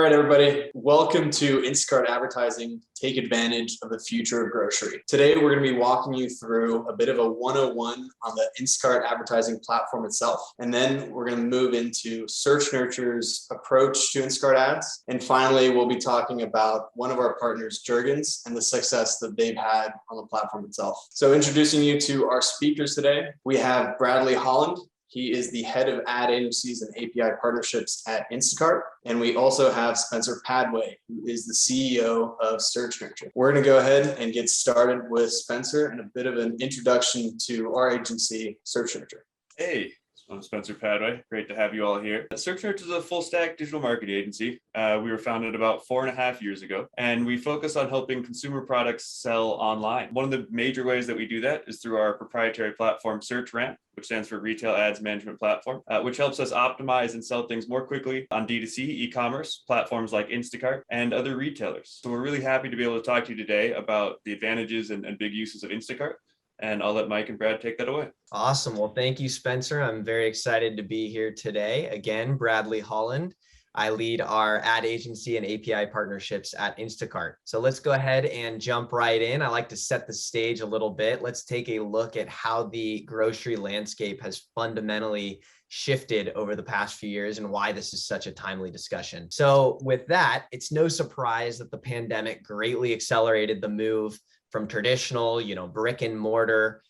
right, everybody. Welcome to Instacart Advertising. Take advantage of the future of grocery. Today, we're going to be walking you through a bit of a 101 on the Instacart advertising platform itself. And then we're going to move into Search Nurture's approach to Instacart ads. And finally, we'll be talking about one of our partners, Jergens, and the success that they've had on the platform itself. So introducing you to our speakers today, we have Bradley Haaland. He is the head of ad agencies and API partnerships at Instacart. And we also have Spencer Padway, who is the CEO of Search Nurture. We're going to go ahead and get started with Spencer and a bit of an introduction to our agency, Search Nurture. Hey, I'm Spencer Padway. Great to have you all here. Search Nurture is a full stack digital marketing agency. We were founded about 4.5 years ago, and we focus on helping consumer products sell online. One of the major ways that we do that is through our proprietary platform, SearchRamp, which stands for Retail Ads Management Platform, which helps us optimize and sell things more quickly on D2C e-commerce platforms like Instacart and other retailers. So we're really happy to be able to talk to you today about the advantages and big uses of Instacart. And I'll let Mike and Brad take that away. Awesome. Well, thank you, Spencer. I'm very excited to be here today. Again, Bradley Haaland. I lead our ad agency and API partnerships at Instacart. So let's go ahead and jump right in. I like to set the stage a little bit. Let's take a look at how the grocery landscape has fundamentally shifted over the past few years and why this is such a timely discussion. So with that, it's no surprise that the pandemic greatly accelerated the move from traditional, brick and mortar,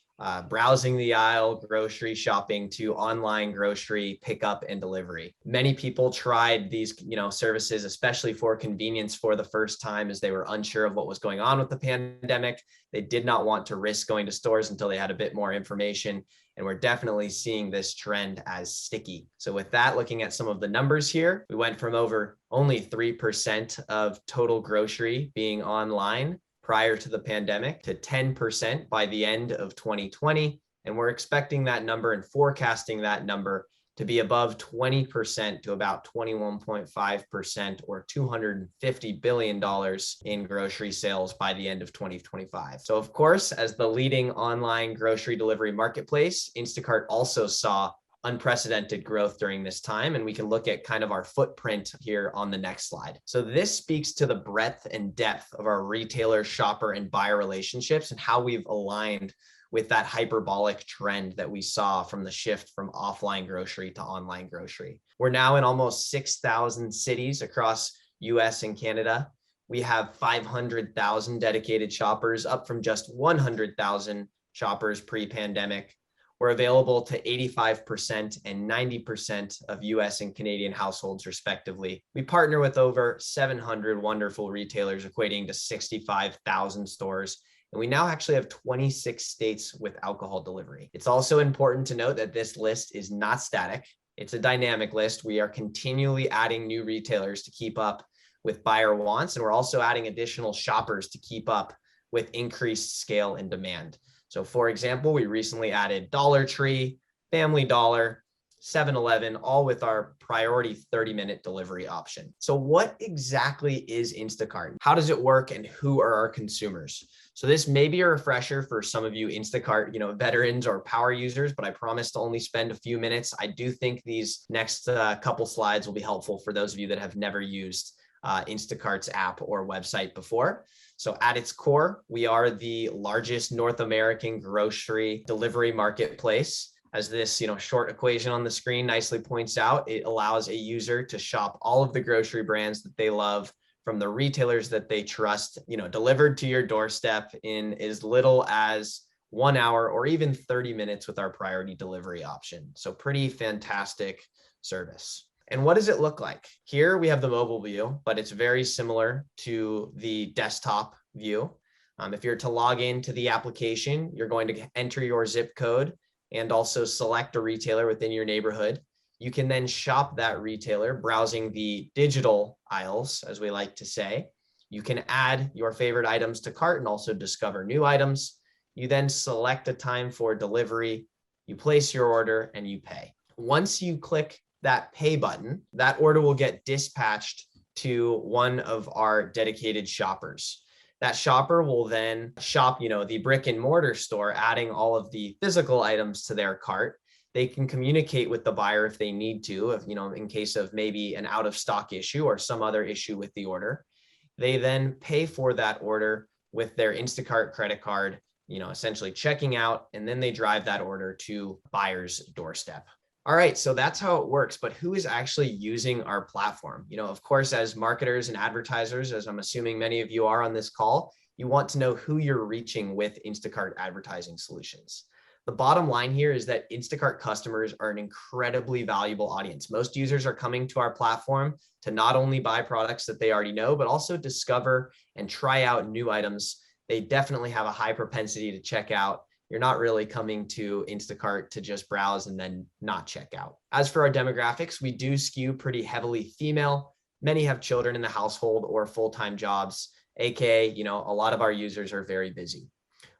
browsing the aisle, grocery shopping to online grocery pickup and delivery. Many people tried these, services, especially for convenience for the first time as they were unsure of what was going on with the pandemic. They did not want to risk going to stores until they had a bit more information. And we're definitely seeing this trend as sticky. So with that, looking at some of the numbers here, we went from over only 3% of total grocery being online prior to the pandemic to 10% by the end of 2020. And we're expecting that number and forecasting that number to be above 20% to about 21.5% or $250 billion in grocery sales by the end of 2025. So of course, as the leading online grocery delivery marketplace, Instacart also saw unprecedented growth during this time. And we can look at kind of our footprint here on the next slide. So this speaks to the breadth and depth of our retailer, shopper, and buyer relationships and how we've aligned with that hyperbolic trend that we saw from the shift from offline grocery to online grocery. We're now in almost 6,000 cities across US and Canada. We have 500,000 dedicated shoppers, up from just 100,000 shoppers pre-pandemic. We're available to 85% and 90% of US and Canadian households, respectively. We partner with over 700 wonderful retailers, equating to 65,000 stores. And we now actually have 26 states with alcohol delivery. It's also important to note that this list is not static. It's a dynamic list. We are continually adding new retailers to keep up with buyer wants. And we're also adding additional shoppers to keep up with increased scale and demand. So for example, we recently added Dollar Tree, Family Dollar, 7-Eleven, all with our priority 30-minute delivery option. So what exactly is Instacart? How does it work and who are our consumers? So this may be a refresher for some of you Instacart, veterans or power users, but I promise to only spend a few minutes. I do think these next couple slides will be helpful for those of you that have never used Instacart's app or website before. So at its core, we are the largest North American grocery delivery marketplace. As this, short equation on the screen nicely points out, it allows a user to shop all of the grocery brands that they love from the retailers that they trust, delivered to your doorstep in as little as 1 hour or even 30 minutes with our priority delivery option. So pretty fantastic service. And what does it look like? Here we have the mobile view, but it's very similar to the desktop view. If you're to log into the application, you're going to enter your zip code and also select a retailer within your neighborhood. You can then shop that retailer browsing the digital aisles, as we like to say. You can add your favorite items to cart and also discover new items. You then select a time for delivery, you place your order, and you pay. Once you click that pay button, that order will get dispatched to one of our dedicated shoppers. That shopper will then shop, the brick and mortar store, adding all of the physical items to their cart. They can communicate with the buyer if they need to, if, in case of maybe an out of stock issue or some other issue with the order. They then pay for that order with their Instacart credit card, essentially checking out, and then they drive that order to buyer's doorstep. All right, so that's how it works, but who is actually using our platform? Of course, as marketers and advertisers, as I'm assuming many of you are on this call, you want to know who you're reaching with Instacart advertising solutions. The bottom line here is that Instacart customers are an incredibly valuable audience. Most users are coming to our platform to not only buy products that they already know, but also discover and try out new items. They definitely have a high propensity to check out. You're not really coming to Instacart to just browse and then not check out. As for our demographics, we do skew pretty heavily female. Many have children in the household or full-time jobs, aka, a lot of our users are very busy.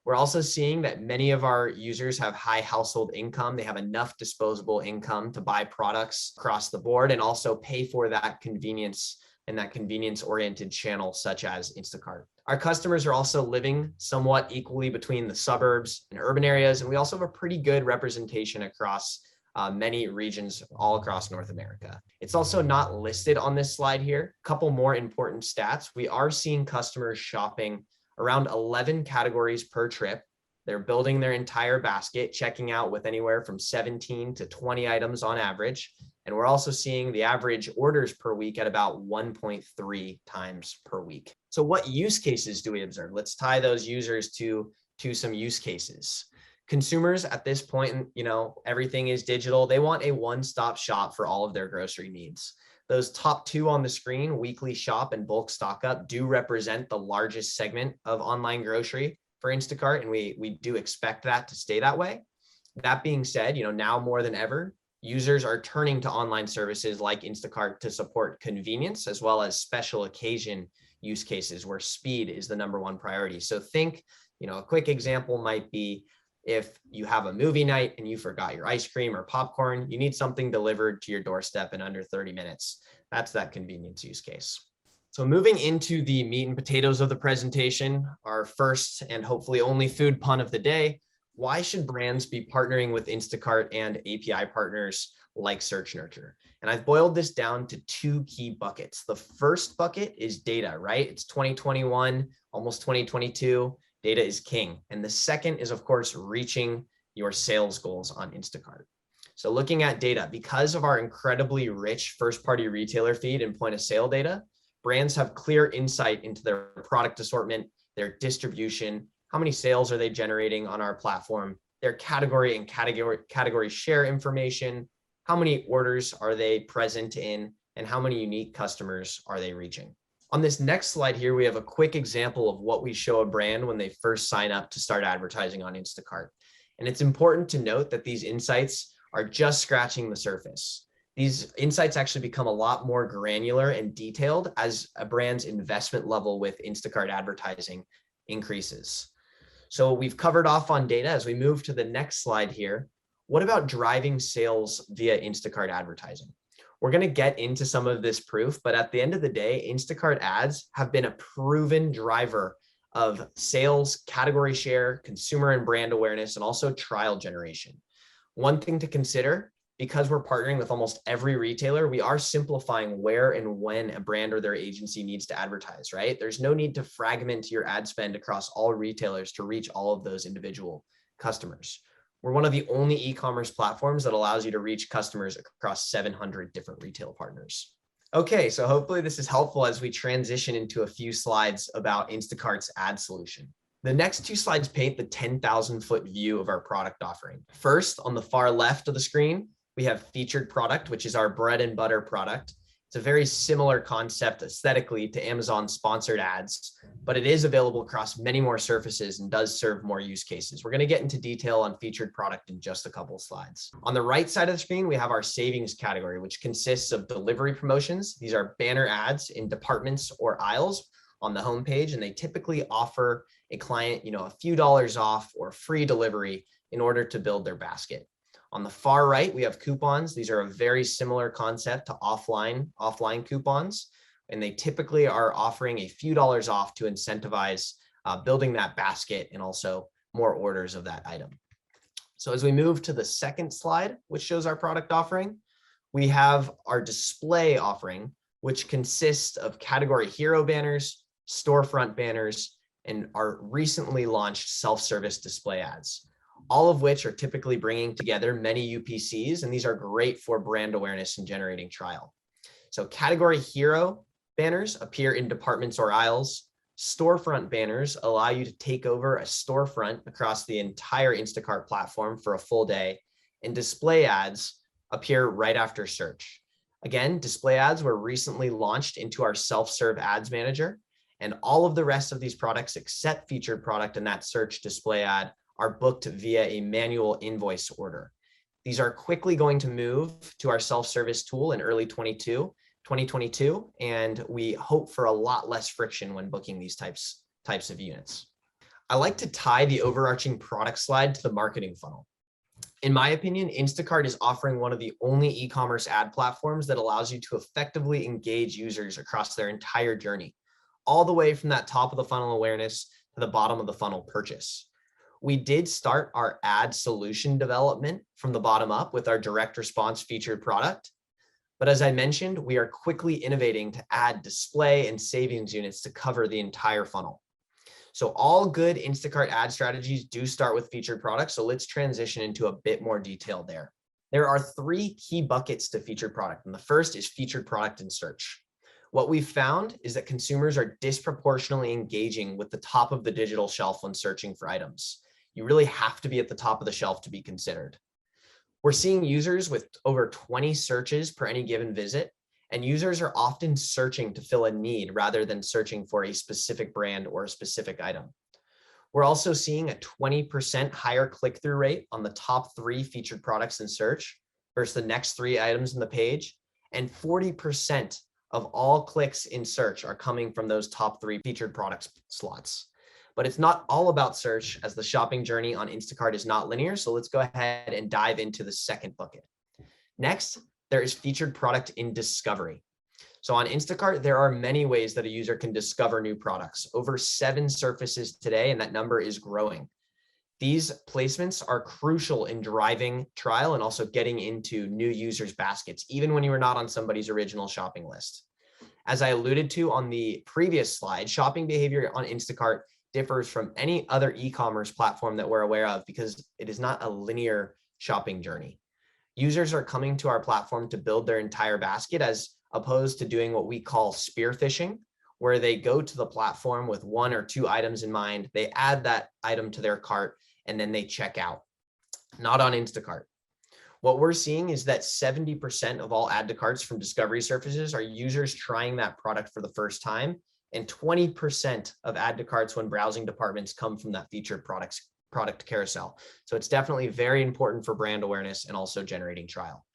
We're also seeing that many of our users have high household income. They have enough disposable income to buy products across the board and also pay for that convenience and that convenience-oriented channel such as Instacart. Our customers are also living somewhat equally between the suburbs and urban areas, and we also have a pretty good representation across many regions all across North America. It's also not listed on this slide here. A couple more important stats. We are seeing customers shopping around 11 categories per trip. They're building their entire basket, checking out with anywhere from 17 to 20 items on average. And we're also seeing the average orders per week at about 1.3 times per week. So what use cases do we observe? Let's tie those users to some use cases. Consumers at this point, everything is digital. They want a one-stop shop for all of their grocery needs. Those top two on the screen, weekly shop and bulk stock up, do represent the largest segment of online grocery for Instacart, and we do expect that to stay that way. That being said, now more than ever, users are turning to online services like Instacart to support convenience as well as special occasion use cases where speed is the number one priority. So think, a quick example might be if you have a movie night and you forgot your ice cream or popcorn, you need something delivered to your doorstep in under 30 minutes. That's that convenience use case. So moving into the meat and potatoes of the presentation, our first and hopefully only food pun of the day, why should brands be partnering with Instacart and API partners like Search Nurture? And I've boiled this down to two key buckets. The first bucket is data, right? It's 2021, almost 2022. Data is king. And the second is, of course, reaching your sales goals on Instacart. So looking at data, because of our incredibly rich first-party retailer feed and point of sale data, brands have clear insight into their product assortment, their distribution, how many sales are they generating on our platform, their category and category share information, how many orders are they present in, and how many unique customers are they reaching. On this next slide here, we have a quick example of what we show a brand when they first sign up to start advertising on Instacart. And it's important to note that these insights are just scratching the surface. These insights actually become a lot more granular and detailed as a brand's investment level with Instacart advertising increases. So we've covered off on data. As we move to the next slide here, what about driving sales via Instacart advertising? We're going to get into some of this proof, but at the end of the day, Instacart ads have been a proven driver of sales, category share, consumer and brand awareness, and also trial generation. One thing to consider, because we're partnering with almost every retailer, we are simplifying where and when a brand or their agency needs to advertise, right? There's no need to fragment your ad spend across all retailers to reach all of those individual customers. We're one of the only e-commerce platforms that allows you to reach customers across 700 different retail partners. Okay, so hopefully this is helpful as we transition into a few slides about Instacart's ad solution. The next two slides paint the 10,000-foot view of our product offering. First, on the far left of the screen, we have featured product, which is our bread and butter product. It's a very similar concept aesthetically to Amazon sponsored ads, but it is available across many more surfaces and does serve more use cases. We're going to get into detail on featured product in just a couple of slides. On the right side of the screen, we have our savings category, which consists of delivery promotions. These are banner ads in departments or aisles on the homepage, and they typically offer a client, a few dollars off or free delivery in order to build their basket. On the far right, we have coupons. These are a very similar concept to offline coupons, and they typically are offering a few dollars off to incentivize building that basket and also more orders of that item. So as we move to the second slide, which shows our product offering, we have our display offering, which consists of category hero banners, storefront banners, and our recently launched self-service display ads, all of which are typically bringing together many UPCs, and these are great for brand awareness and generating trial. So category hero banners appear in departments or aisles. Storefront banners allow you to take over a storefront across the entire Instacart platform for a full day, and display ads appear right after search. Again, display ads were recently launched into our self-serve ads manager, and all of the rest of these products except featured product and that search display ad are booked via a manual invoice order. These are quickly going to move to our self-service tool in early 2022, and we hope for a lot less friction when booking these types of units. I like to tie the overarching product slide to the marketing funnel. In my opinion, Instacart is offering one of the only e-commerce ad platforms that allows you to effectively engage users across their entire journey, all the way from that top of the funnel awareness to the bottom of the funnel purchase. We did start our ad solution development from the bottom up with our direct response featured product. But as I mentioned, we are quickly innovating to add display and savings units to cover the entire funnel. So all good Instacart ad strategies do start with featured products. So let's transition into a bit more detail there. There are 3 key buckets to featured product, and the first is featured product in search. What we've found is that consumers are disproportionately engaging with the top of the digital shelf when searching for items. You really have to be at the top of the shelf to be considered. We're seeing users with over 20 searches per any given visit, and users are often searching to fill a need rather than searching for a specific brand or a specific item. We're also seeing a 20% higher click-through rate on the top 3 featured products in search versus the next 3 items in the page, and 40% of all clicks in search are coming from those top 3 featured products slots. But it's not all about search, as the shopping journey on Instacart is not linear. So let's go ahead and dive into the second bucket. Next, there is featured product in discovery. So on Instacart, there are many ways that a user can discover new products, over 7 surfaces today, and that number is growing. These placements are crucial in driving trial and also getting into new users' baskets, even when you are not on somebody's original shopping list. As I alluded to on the previous slide, shopping behavior on Instacart differs from any other e-commerce platform that we're aware of because it is not a linear shopping journey. Users are coming to our platform to build their entire basket as opposed to doing what we call spear phishing, where they go to the platform with 1 or 2 items in mind, they add that item to their cart, and then they check out. Not on Instacart. What we're seeing is that 70% of all add to carts from discovery surfaces are users trying that product for the first time, and 20% of add to carts when browsing departments come from that featured product carousel. So it's definitely very important for brand awareness and also generating trial.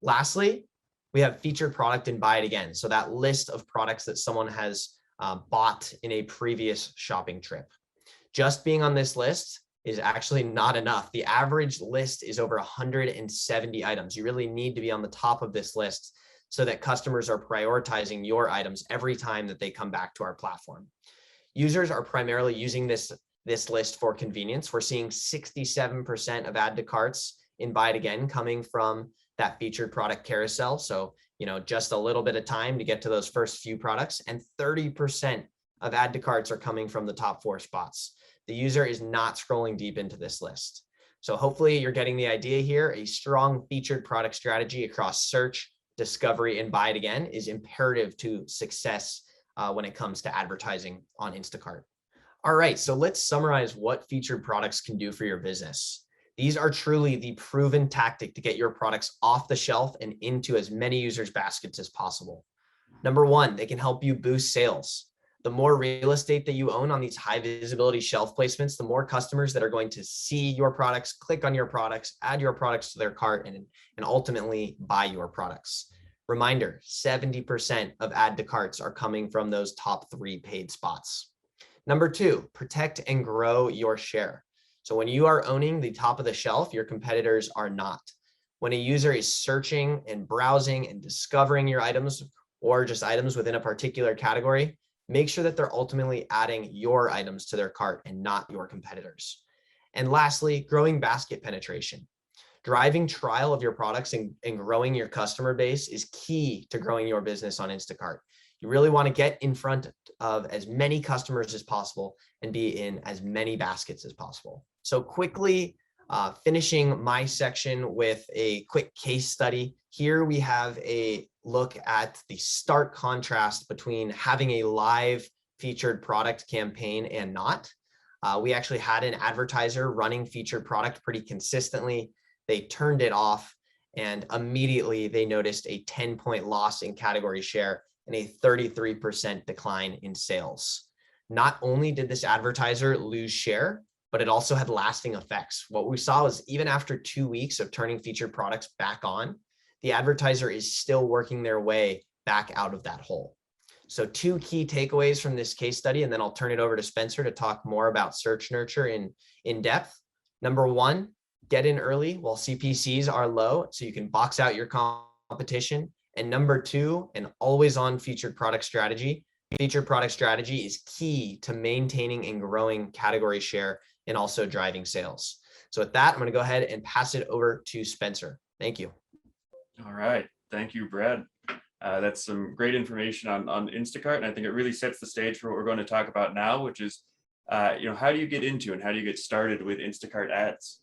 Lastly, we have featured product and buy it again. So that list of products that someone has bought in a previous shopping trip. Just being on this list is actually not enough. The average list is over 170 items. You really need to be on the top of this list so that customers are prioritizing your items every time that they come back to our platform. Users are primarily using this list for convenience. We're seeing 67% of add to carts in buy it again coming from that featured product carousel. So, just a little bit of time to get to those first few products, and 30% of add to carts are coming from the top 4 spots. The user is not scrolling deep into this list. So hopefully you're getting the idea here. A strong featured product strategy across search, discovery, and buy it again is imperative to success when it comes to advertising on Instacart. All right, so let's summarize what featured products can do for your business. These are truly the proven tactic to get your products off the shelf and into as many users' baskets as possible. Number 1, they can help you boost sales. The more real estate that you own on these high visibility shelf placements, the more customers that are going to see your products, click on your products, add your products to their cart, and ultimately buy your products. Reminder, 70% of add to carts are coming from those top 3 paid spots. Number 2, protect and grow your share. So when you are owning the top of the shelf, your competitors are not. When a user is searching and browsing and discovering your items or just items within a particular category, make sure that they're ultimately adding your items to their cart and not your competitors. And lastly, growing basket penetration. Driving trial of your products and growing your customer base is key to growing your business on Instacart. You really want to get in front of as many customers as possible and be in as many baskets as possible. So quickly finishing my section with a quick case study. Here we have a look at the stark contrast between having a live featured product campaign and not. We actually had an advertiser running featured product pretty consistently. They turned it off and immediately they noticed a 10-point loss in category share and a 33% decline in sales. Not only did this advertiser lose share, but it also had lasting effects. What we saw was even after 2 weeks of turning featured products back on, the advertiser is still working their way back out of that hole. So 2 key takeaways from this case study, and then I'll turn it over to Spencer to talk more about search nurture in depth. Number 1, get in early while CPCs are low so you can box out your competition. And number 2, an always on featured product strategy. Featured product strategy is key to maintaining and growing category share and also driving sales. So with that, I'm going to go ahead and pass it over to Spencer. Thank you. All right. Thank you, Brad. That's some great information on Instacart. And I think it really sets the stage for what we're going to talk about now, which is, how do you get into and how do you get started with Instacart ads?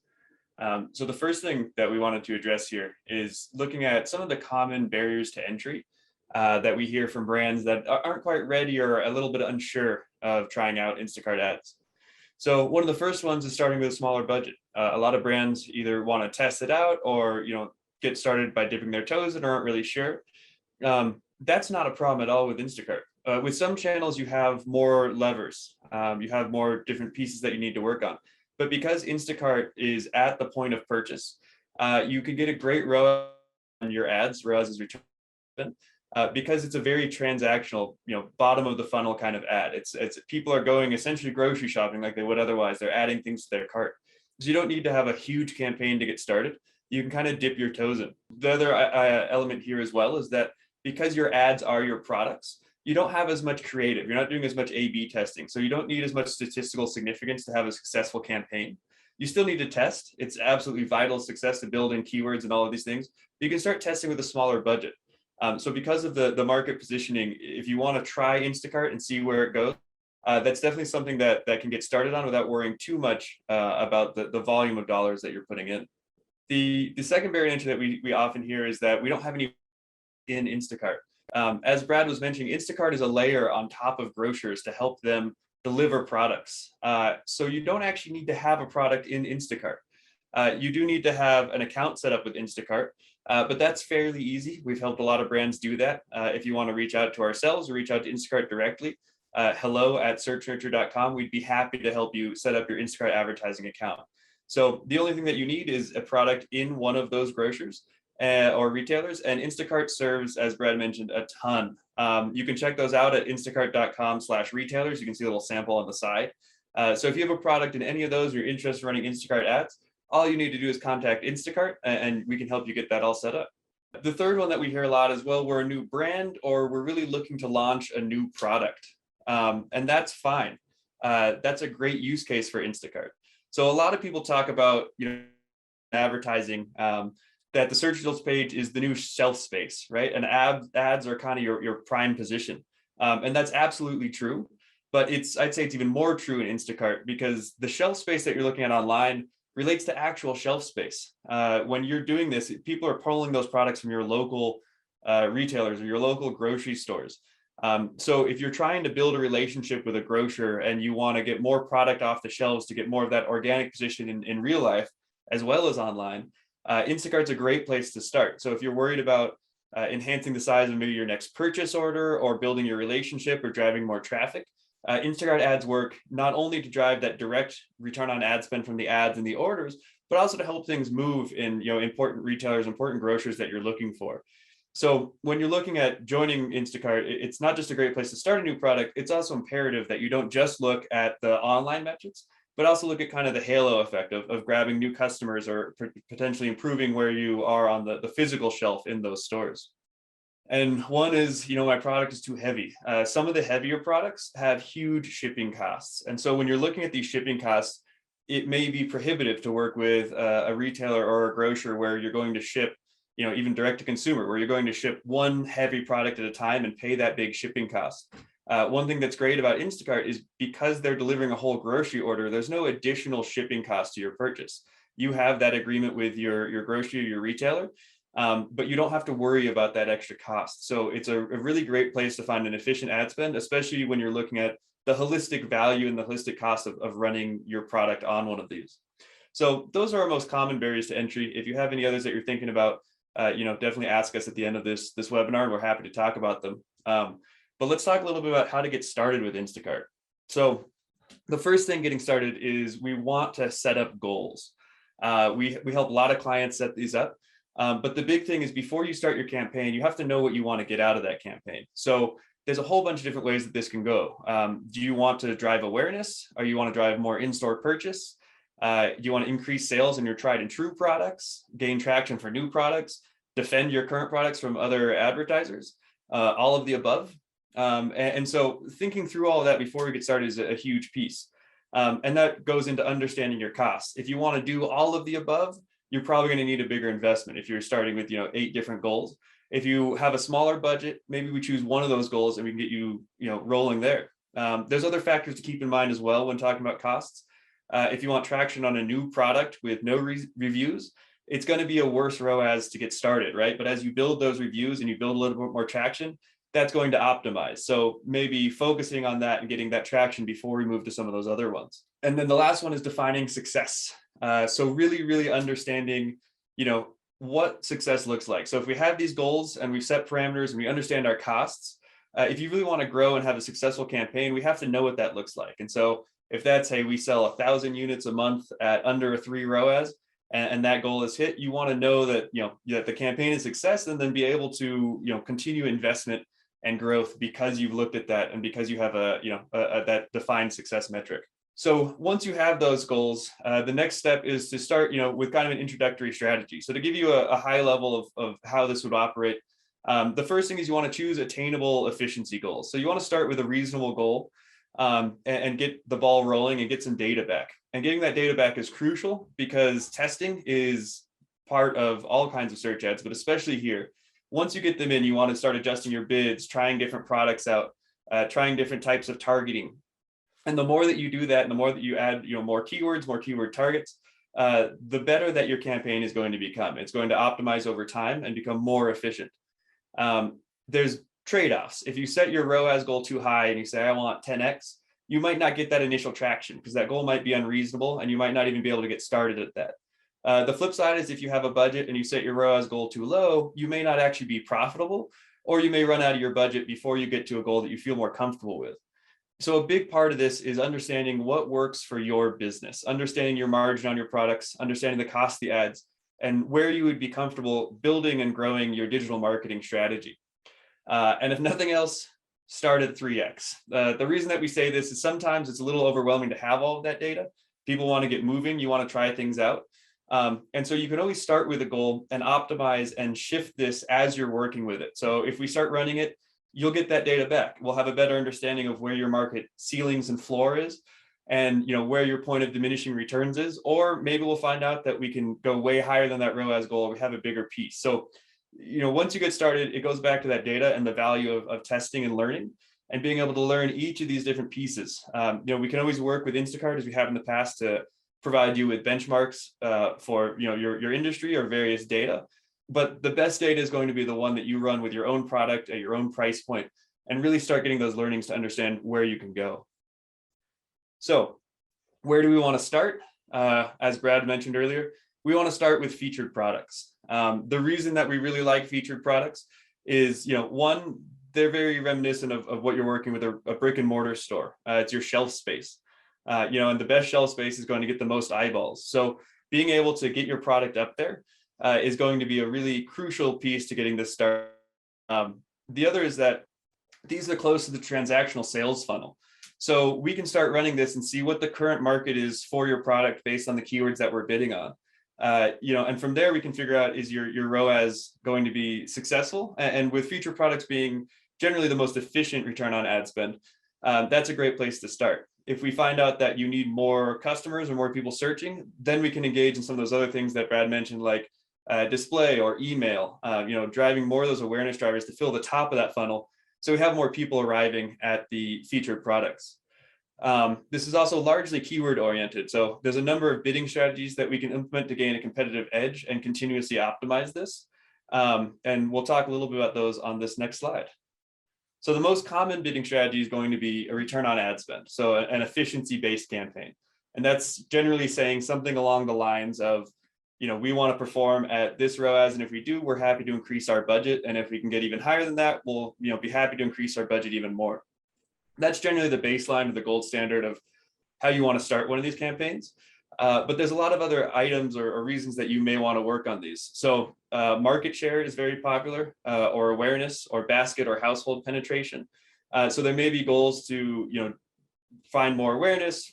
So the first thing that we wanted to address here is looking at some of the common barriers to entry that we hear from brands that aren't quite ready or a little bit unsure of trying out Instacart ads. So one of the first ones is starting with a smaller budget. A lot of brands either want to test it out or get started by dipping their toes and aren't really sure. That's not a problem at all with Instacart. With some channels, you have more levers. You have more different pieces that you need to work on. But because Instacart is at the point of purchase, you can get a great ROAS on your ads. ROAS is return because it's a very transactional, bottom of the funnel kind of ad. It's people are going essentially grocery shopping like they would otherwise. They're adding things to their cart. So you don't need to have a huge campaign to get started. You can kind of dip your toes in. The other element here as well is that because your ads are your products, you don't have as much creative. You're not doing as much A/B testing. So you don't need as much statistical significance to have a successful campaign. You still need to test. It's absolutely vital success to build in keywords and all of these things. You can start testing with a smaller budget. So because of the market positioning, if you want to try Instacart and see where it goes, that's definitely something that can get started on without worrying too much about the volume of dollars that you're putting in. The second barrier to entry that we often hear is that we don't have any in Instacart. As Brad was mentioning, Instacart is a layer on top of grocers to help them deliver products. So you don't actually need to have a product in Instacart. You do need to have an account set up with Instacart, but that's fairly easy. We've helped a lot of brands do that. If you want to reach out to ourselves or reach out to Instacart directly, hello@searchnurture.com. We'd be happy to help you set up your Instacart advertising account. So the only thing that you need is a product in one of those grocers or retailers, and Instacart serves, as Brad mentioned, a ton. You can check those out at instacart.com/retailers. You can see a little sample on the side. So if you have a product in any of those, or you're interested in running Instacart ads, all you need to do is contact Instacart and we can help you get that all set up. The third one that we hear a lot is, well, we're a new brand or we're really looking to launch a new product. And that's fine. That's a great use case for Instacart. So a lot of people talk about, advertising, that the search results page is the new shelf space, right? And ads are kind of your prime position. And that's absolutely true. But I'd say it's even more true in Instacart because the shelf space that you're looking at online relates to actual shelf space. When you're doing this, people are pulling those products from your local retailers or your local grocery stores. So if you're trying to build a relationship with a grocer and you want to get more product off the shelves to get more of that organic position in real life, as well as online, Instacart's a great place to start. So if you're worried about enhancing the size of maybe your next purchase order or building your relationship or driving more traffic, Instacart ads work not only to drive that direct return on ad spend from the ads and the orders, but also to help things move in important retailers, important grocers that you're looking for. So when you're looking at joining Instacart, it's not just a great place to start a new product, it's also imperative that you don't just look at the online metrics, but also look at kind of the halo effect of grabbing new customers or potentially improving where you are on the physical shelf in those stores. And one is, my product is too heavy. Some of the heavier products have huge shipping costs. And so when you're looking at these shipping costs, it may be prohibitive to work with a retailer or a grocer where you're going to ship, even direct to consumer, where you're going to ship one heavy product at a time and pay that big shipping cost. One thing that's great about Instacart is because they're delivering a whole grocery order, there's no additional shipping cost to your purchase. You have that agreement with your grocery or your retailer, but you don't have to worry about that extra cost. So it's a really great place to find an efficient ad spend, especially when you're looking at the holistic value and the holistic cost of running your product on one of these. So those are our most common barriers to entry. If you have any others that you're thinking about, definitely ask us at the end of this webinar. We're happy to talk about them. But let's talk a little bit about how to get started with Instacart. So the first thing getting started is we want to set up goals. We help a lot of clients set these up. But the big thing is before you start your campaign, you have to know what you want to get out of that campaign. So there's a whole bunch of different ways that this can go. Do you want to drive awareness? Or you want to drive more in-store purchase? Do you want to increase sales in your tried and true products, gain traction for new products, defend your current products from other advertisers? All of the above. And so thinking through all of that before we get started is a huge piece. And that goes into understanding your costs. If you want to do all of the above, you're probably going to need a bigger investment if you're starting with 8 different goals. If you have a smaller budget, maybe we choose one of those goals and we can get you rolling there. There's other factors to keep in mind as well when talking about costs. If you want traction on a new product with no reviews, it's going to be a worse ROAS to get started, right? But as you build those reviews and you build a little bit more traction, that's going to optimize. So maybe focusing on that and getting that traction before we move to some of those other ones. And then the last one is defining success. So really understanding, what success looks like. So if we have these goals and we've set parameters and we understand our costs, if you really want to grow and have a successful campaign, we have to know what that looks like. And so if that's, hey, we sell 1,000 units a month at under a 3 ROAS, and that goal is hit, you want to know that, that the campaign is success, and then be able to, continue investment and growth because you've looked at that and because you have that defined success metric. So once you have those goals, the next step is to start, with kind of an introductory strategy. So to give you a high level of how this would operate, the first thing is you want to choose attainable efficiency goals. So you want to start with a reasonable goal and get the ball rolling and get some data back. And getting that data back is crucial because testing is part of all kinds of search ads, but especially here. Once you get them in, you want to start adjusting your bids, trying different products out, trying different types of targeting. And the more that you do that, and the more that you add, more keywords, more keyword targets, the better that your campaign is going to become. It's going to optimize over time and become more efficient. There's trade-offs. If you set your ROAS goal too high and you say, I want 10x, you might not get that initial traction because that goal might be unreasonable and you might not even be able to get started at that. The flip side is if you have a budget and you set your ROAS goal too low, you may not actually be profitable, or you may run out of your budget before you get to a goal that you feel more comfortable with. So a big part of this is understanding what works for your business, understanding your margin on your products, understanding the cost of the ads, and where you would be comfortable building and growing your digital marketing strategy. And if nothing else, start at 3x. The reason that we say this is sometimes it's a little overwhelming to have all of that data. People want to get moving. You want to try things out. And so you can always start with a goal and optimize and shift this as you're working with it. So if we start running it, you'll get that data back. We'll have a better understanding of where your market ceilings and floor is, and where your point of diminishing returns is, or maybe we'll find out that we can go way higher than that ROAS goal. We have a bigger piece. So, once you get started, it goes back to that data and the value of testing and learning and being able to learn each of these different pieces. We can always work with Instacart as we have in the past to provide you with benchmarks for your industry or various data. But the best data is going to be the one that you run with your own product at your own price point and really start getting those learnings to understand where you can go. So where do we want to start? As Brad mentioned earlier, we want to start with featured products. The reason that we really like featured products is, one, they're very reminiscent of what you're working with a brick and mortar store. It's your shelf space, and the best shelf space is going to get the most eyeballs. So being able to get your product up there is going to be a really crucial piece to getting this started. The other is that these are close to the transactional sales funnel. So we can start running this and see what the current market is for your product based on the keywords that we're bidding on. And from there we can figure out, is your ROAS going to be successful? And with featured products being generally the most efficient return on ad spend, that's a great place to start. If we find out that you need more customers or more people searching, then we can engage in some of those other things that Brad mentioned, like display or email, driving more of those awareness drivers to fill the top of that funnel, so we have more people arriving at the featured products. This is also largely keyword oriented. So there's a number of bidding strategies that we can implement to gain a competitive edge and continuously optimize this. And we'll talk a little bit about those on this next slide. So the most common bidding strategy is going to be a return on ad spend. So an efficiency-based campaign. And that's generally saying something along the lines of, we want to perform at this ROAS, and if we do, we're happy to increase our budget. And if we can get even higher than that, we'll be happy to increase our budget even more. That's generally the baseline or the gold standard of how you want to start one of these campaigns. But there's a lot of other items or reasons that you may want to work on these. So market share is very popular, or awareness, or basket or household penetration. So there may be goals to find more awareness,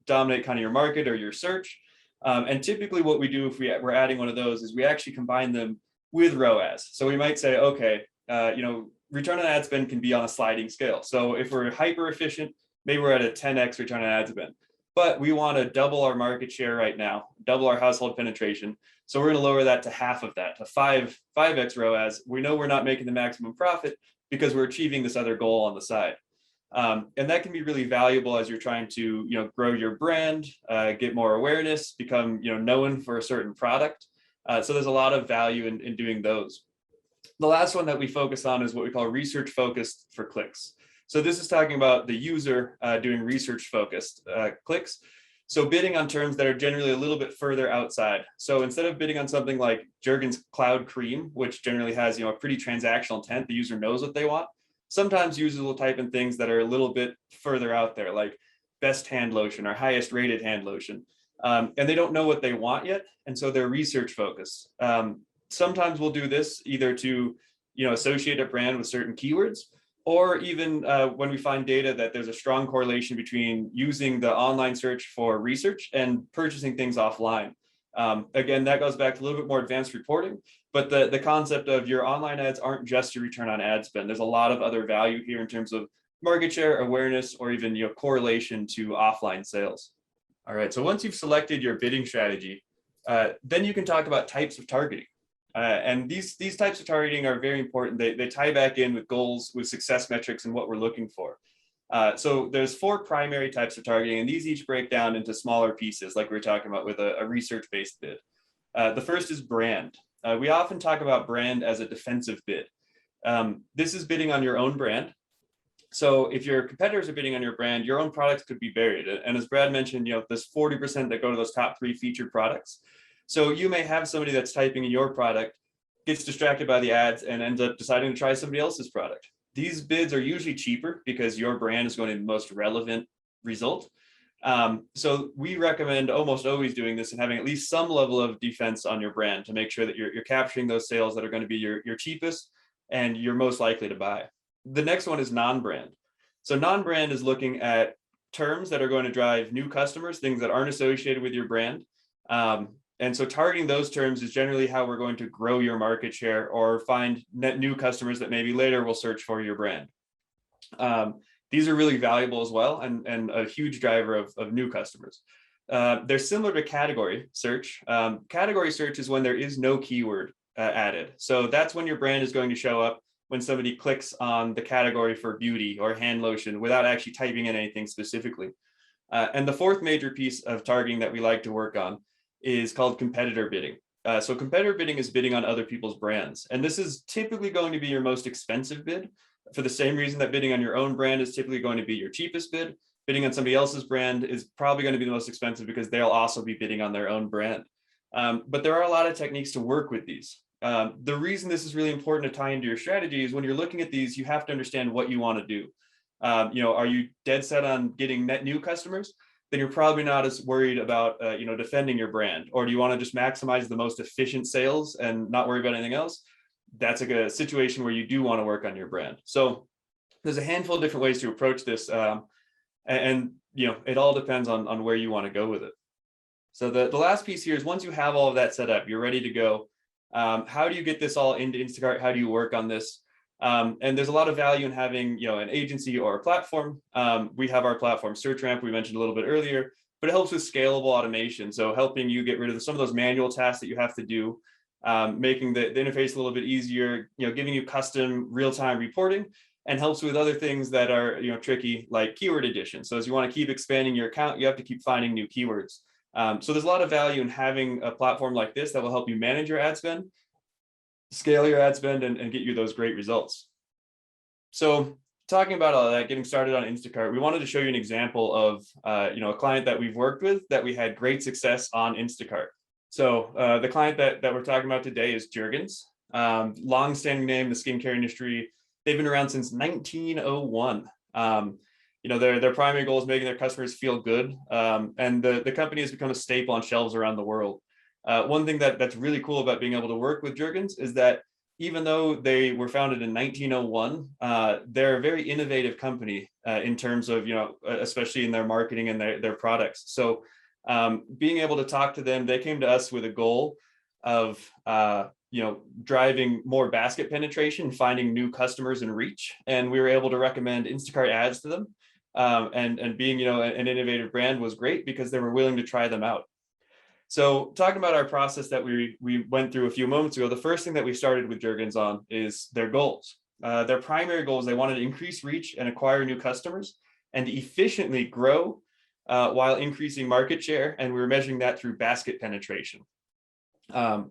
dominate kind of your market or your search. And typically what we do if we're adding one of those is we actually combine them with ROAS. So we might say, okay, return on ad spend can be on a sliding scale. So if we're hyper efficient, maybe we're at a 10x return on ad spend, but we want to double our market share right now, double our household penetration. So we're going to lower that to half of that, to 5x ROAS. We know we're not making the maximum profit because we're achieving this other goal on the side. And that can be really valuable as you're trying to grow your brand, get more awareness, become known for a certain product. So there's a lot of value in doing those. The last one that we focus on is what we call research focused for clicks. So this is talking about the user doing research focused clicks. So bidding on terms that are generally a little bit further outside. So instead of bidding on something like Jergens Cloud Cream, which generally has a pretty transactional intent, the user knows what they want. Sometimes users will type in things that are a little bit further out there, like best hand lotion or highest rated hand lotion. And they don't know what they want yet. And so they're research focused. Sometimes we'll do this either to associate a brand with certain keywords, or even when we find data that there's a strong correlation between using the online search for research and purchasing things offline. Again, that goes back to a little bit more advanced reporting, but the concept of your online ads aren't just your return on ad spend. There's a lot of other value here in terms of market share, awareness, or even correlation to offline sales. All right, so once you've selected your bidding strategy, then you can talk about types of targeting. And these types of targeting are very important. They tie back in with goals, with success metrics, and what we're looking for. So there's 4 primary types of targeting, and these each break down into smaller pieces, like we were talking about with a research-based bid. The first is brand. We often talk about brand as a defensive bid. This is bidding on your own brand. So if your competitors are bidding on your brand, your own products could be buried. And as Brad mentioned, there's 40% that go to those top 3 featured products. So you may have somebody that's typing in your product, gets distracted by the ads, and ends up deciding to try somebody else's product. These bids are usually cheaper because your brand is going to be the most relevant result. So we recommend almost always doing this and having at least some level of defense on your brand to make sure that you're capturing those sales that are going to be your cheapest and you're most likely to buy. The next one is non-brand. So non-brand is looking at terms that are going to drive new customers, things that aren't associated with your brand. And so targeting those terms is generally how we're going to grow your market share or find net new customers that maybe later will search for your brand. These are really valuable as well and a huge driver of new customers. They're similar to category search. Category search is when there is no keyword added. So that's when your brand is going to show up when somebody clicks on the category for beauty or hand lotion without actually typing in anything specifically. And the fourth major piece of targeting that we like to work on is called competitor bidding. So competitor bidding is bidding on other people's brands. And this is typically going to be your most expensive bid for the same reason that bidding on your own brand is typically going to be your cheapest bid. Bidding on somebody else's brand is probably going to be the most expensive because they'll also be bidding on their own brand. But there are a lot of techniques to work with these. The reason this is really important to tie into your strategy is when you're looking at these, you have to understand what you want to do. Are you dead set on getting net new customers? Then you're probably not as worried about defending your brand. Or do you want to just maximize the most efficient sales and not worry about anything else? That's a situation where you do want to work on your brand. So there's a handful of different ways to approach this, and it all depends on where you want to go with it. So the last piece here is once you have all of that set up, you're ready to go. How do you get this all into Instacart? How do you work on this? And there's a lot of value in having, an agency or a platform. We have our platform SearchRamp, we mentioned a little bit earlier, but it helps with scalable automation. So helping you get rid of some of those manual tasks that you have to do, making the interface a little bit easier, giving you custom real-time reporting, and helps with other things that are, tricky, like keyword addition. So as you want to keep expanding your account, you have to keep finding new keywords. So there's a lot of value in having a platform like this that will help you manage your ad spend, scale your ad spend, and get you those great results. So talking about all that, getting started on Instacart, we wanted to show you an example of, a client that we've worked with that we had great success on Instacart. So the client that we're talking about today is Jergens, long-standing name in the skincare industry. They've been around since 1901. Their primary goal is making their customers feel good, and the company has become a staple on shelves around the world. One thing that's really cool about being able to work with Jergens is that even though they were founded in 1901, they're a very innovative company in terms of, especially in their marketing and their products. So being able to talk to them, they came to us with a goal of, driving more basket penetration, finding new customers and reach. And we were able to recommend Instacart Ads to them. And being, an innovative brand was great because they were willing to try them out. So talking about our process that we went through a few moments ago, the first thing that we started with Jergens on is their goals. Their primary goals, they wanted to increase reach and acquire new customers and efficiently grow while increasing market share. And we were measuring that through basket penetration. That's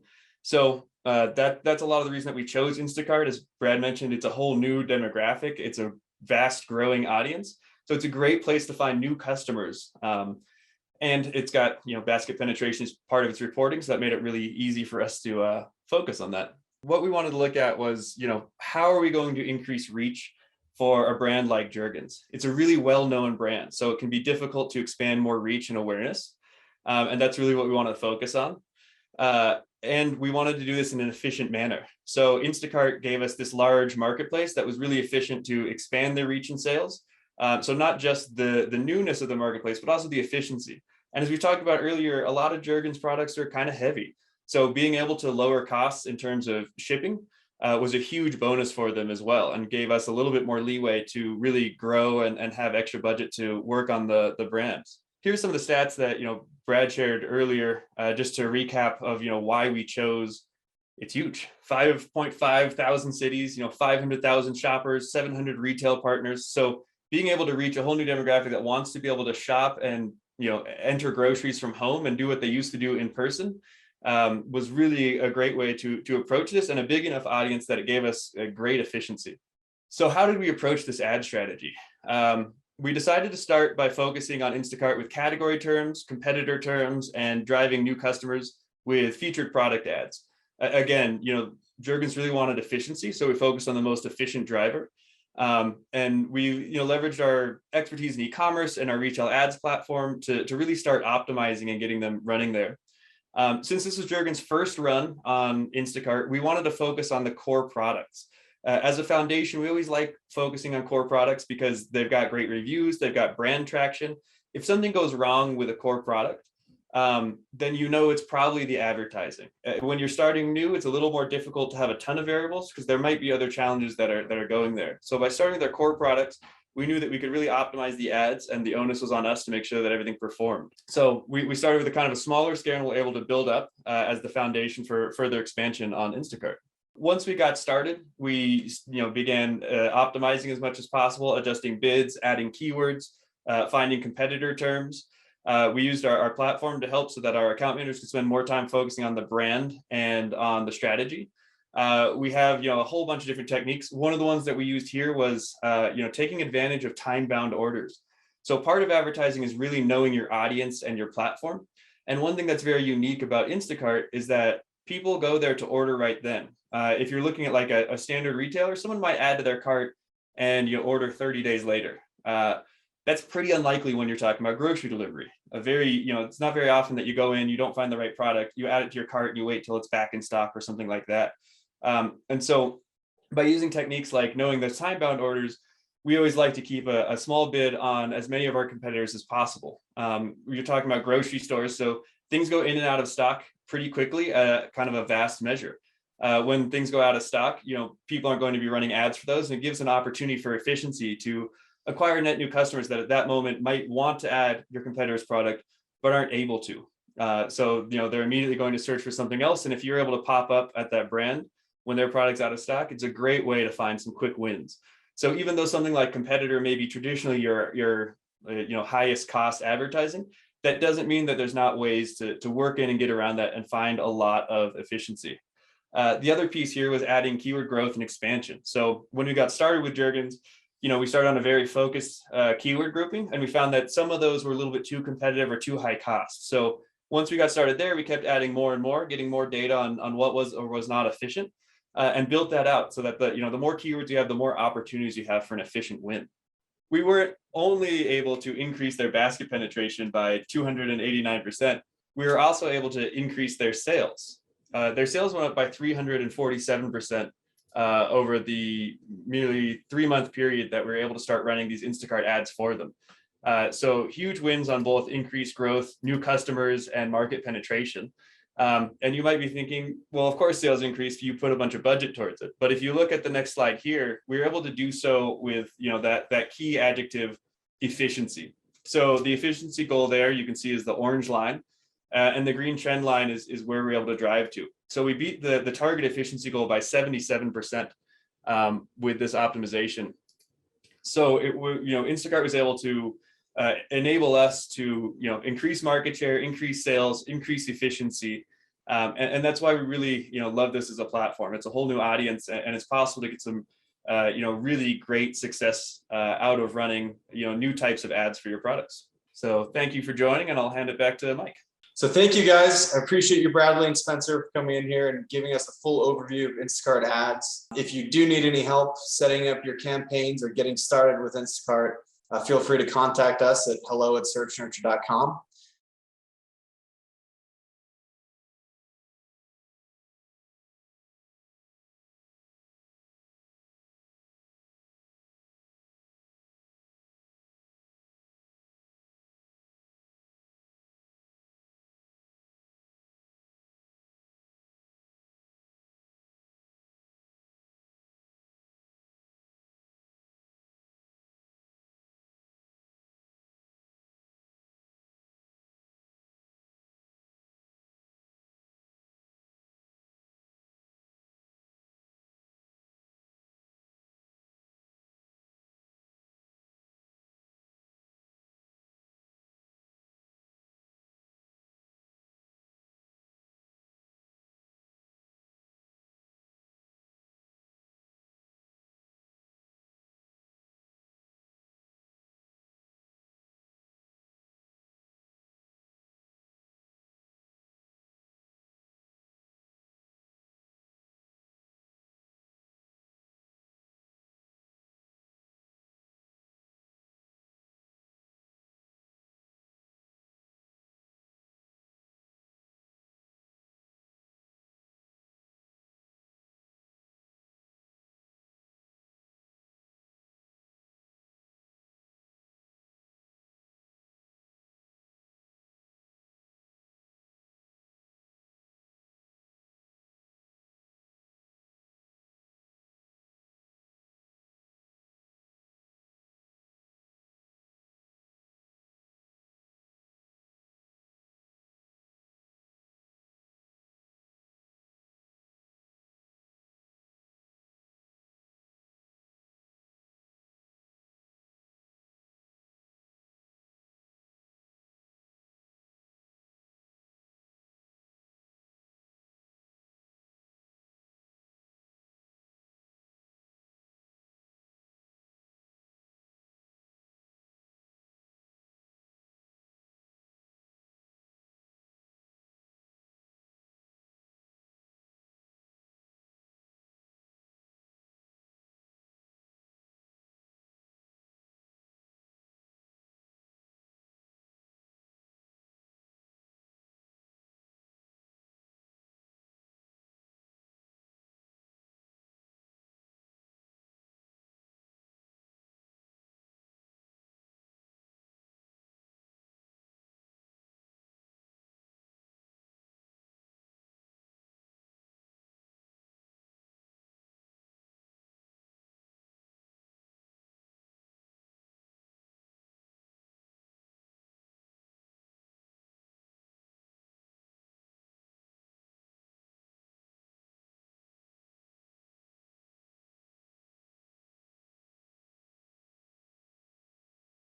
a lot of the reason that we chose Instacart. As Brad mentioned, it's a whole new demographic. It's a vast growing audience. So it's a great place to find new customers. And it's got, basket penetration is part of its reporting. So that made it really easy for us to focus on that. What we wanted to look at was, how are we going to increase reach for a brand like Jergens? It's a really well-known brand, so it can be difficult to expand more reach and awareness. And that's really what we want to focus on. And we wanted to do this in an efficient manner. So Instacart gave us this large marketplace that was really efficient to expand their reach and sales. So not just the newness of the marketplace, but also the efficiency. And as we talked about earlier, a lot of Jergens products are kind of heavy. So being able to lower costs in terms of shipping was a huge bonus for them as well, and gave us a little bit more leeway to really grow and have extra budget to work on the brands. Here's some of the stats that, Brad shared earlier, just to recap of, why we chose. It's huge. 5.5 thousand cities, 500,000 shoppers, 700 retail partners. So being able to reach a whole new demographic that wants to be able to shop and, enter groceries from home and do what they used to do in person was really a great way to approach this, and a big enough audience that it gave us a great efficiency. So how did we approach this ad strategy? We decided to start by focusing on Instacart with category terms, competitor terms, and driving new customers with featured product ads. Again, Jergens really wanted efficiency, so we focused on the most efficient driver. And we leveraged our expertise in e-commerce and our retail ads platform to really start optimizing and getting them running there. Since this was Jergens' first run on Instacart, we wanted to focus on the core products. As a foundation, we always like focusing on core products because they've got great reviews, they've got brand traction. If something goes wrong with a core product, then it's probably the advertising. When you're starting new, it's a little more difficult to have a ton of variables because there might be other challenges that are going there. So by starting with their core products, we knew that we could really optimize the ads, and the onus was on us to make sure that everything performed. So we started with a kind of a smaller scale, and we're able to build up as the foundation for further expansion on Instacart. Once we got started, we began optimizing as much as possible, adjusting bids, adding keywords, finding competitor terms. We used our platform to help so that our account managers could spend more time focusing on the brand and on the strategy. We have a whole bunch of different techniques. One of the ones that we used here was taking advantage of time-bound orders. So part of advertising is really knowing your audience and your platform. And one thing that's very unique about Instacart is that people go there to order right then. If you're looking at like a standard retailer, someone might add to their cart and you order 30 days later. That's pretty unlikely when you're talking about grocery delivery. It's not very often that you go in, you don't find the right product, you add it to your cart and you wait till it's back in stock or something like that. And so by using techniques like knowing those time-bound orders, we always like to keep a small bid on as many of our competitors as possible. You're talking about grocery stores, so things go in and out of stock pretty quickly, kind of a vast measure. When things go out of stock, people aren't going to be running ads for those, and it gives an opportunity for efficiency to acquire net new customers that at that moment might want to add your competitor's product, but aren't able to. So they're immediately going to search for something else. And if you're able to pop up at that brand when their product's out of stock, it's a great way to find some quick wins. So even though something like competitor may be traditionally your highest cost advertising, that doesn't mean that there's not ways to work in and get around that and find a lot of efficiency. The other piece here was adding keyword growth and expansion. So when we got started with Jergens, we started on a very focused keyword grouping, and we found that some of those were a little bit too competitive or too high cost. So once we got started there, we kept adding more and more, getting more data on what was or was not efficient, and built that out so that the more keywords you have, the more opportunities you have for an efficient win. We weren't only able to increase their basket penetration by 289%. We were also able to increase their sales. Their sales went up by 347%. Over the nearly 3-month period that we were able to start running these Instacart ads for them. So huge wins on both increased growth, new customers, and market penetration. And you might be thinking, well, of course, sales increased if you put a bunch of budget towards it. But if you look at the next slide here, we were able to do so with that key adjective, efficiency. So the efficiency goal there, you can see, is the orange line. And the green trend line is where we're able to drive to. So we beat the target efficiency goal by 77% with this optimization. So Instacart was able to enable us to increase market share, increase sales, increase efficiency, and that's why we really love this as a platform. It's a whole new audience, and it's possible to get some really great success out of running new types of ads for your products. So thank you for joining, and I'll hand it back to Mike. So thank you guys. I appreciate you, Bradley and Spencer, for coming in here and giving us a full overview of Instacart ads. If you do need any help setting up your campaigns or getting started with Instacart, feel free to contact us at hello@searchnurture.com.